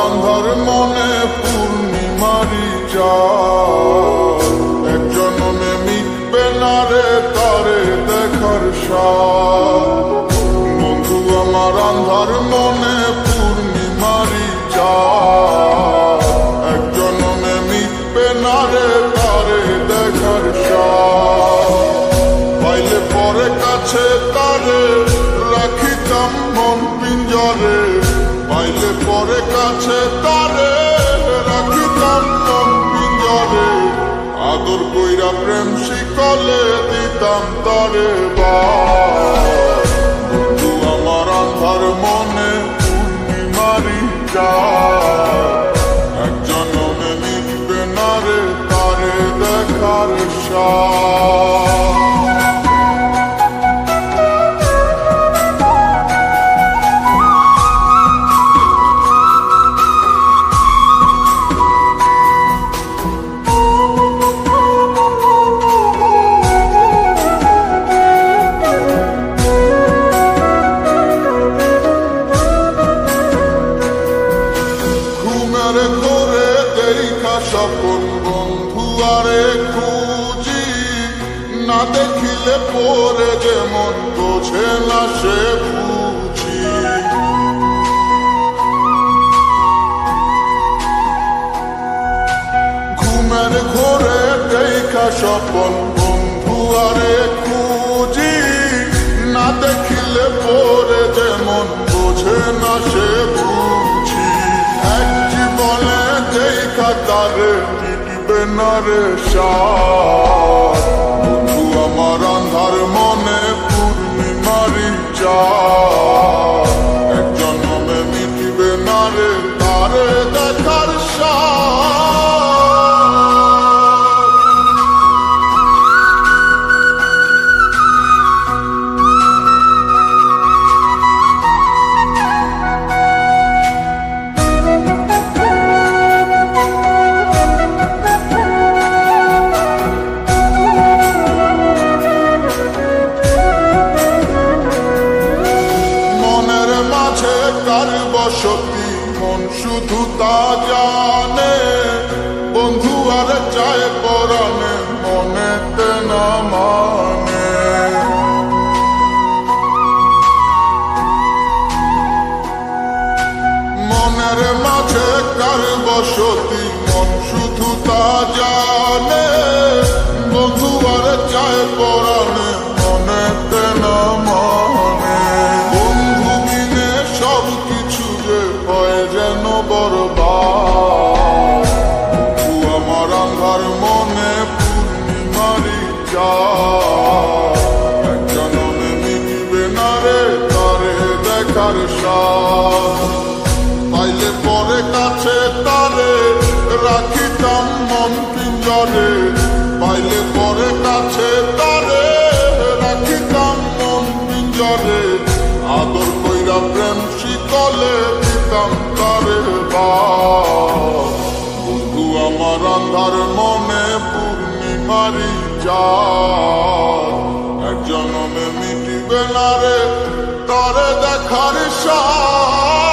আন্ধার মনে পূর্ণিমারি চাঁদ, এক জন্মে মিটবে না রে তারে দেখার স্বাদ। বন্ধু আমার আন্ধার মনে পূর্ণিমারি চাঁদ, এক জন্মে মিটবে না রে তারে দেখার স্বাদ। পাইলে পরে কাছে তারে রাখিতাম মন পিঞ্জরে, পাইলে পরে কাছে তারে রাখিতাম মন পিঞ্জরে। আদর কইরা প্রেম শিকলে দিতাম তারে বন্ধু আমার আন্ধার মনে পূর্ণিমারি চাঁদ, এক জন্মে মিটবে না রে তারে দেখার স্বাদ। ঘরে দেখা স্বপন বন্ধু আরে খুঁজি, না দেখিলে পরে যেমন বোঝে না সে বুঝি। ঘুমের ঘরে দেখা স্বপন বন্ধু আরে খুঁজি, না দেখিলে পরে যেমন বোঝে না সে বুঝি। এক জীবনে দেখা তারে মিটবে না রে স্বাদ, বন্ধু আমার আন্ধার মনে পূর্ণিমারি চাঁদ, এক জন্মে মিটবে না রে তারে দেখার স্বাদ। কার বসতি মন শুধু তা জানে, বন্ধু আর চায় পরাণে মনেতে না মানে। মনের মাঝে কার বসতি মন শুধু তা জানে, বন্ধু আর চায় পরাণে মনেতে না মানে। যেন বরবাদ, আমার আন্ধার মনে পূর্ণিমারি চাঁদ, এক জন্মে মিটবে না রে তারে দেখার স্বাদ। পাইলে পরে কাছে তারে রাখিতাম মন পিঞ্জরে, পাইলে পরে কাছে তারে রাখিতাম মন পিঞ্জরে। আদর কইরা প্রেম শিকলে দিতাম তারে বন্ধু আমার আন্ধার মনে পূর্ণিমারি চাঁদ, এক জন্মে মিটবে না রে তারে দেখার স্বাদ।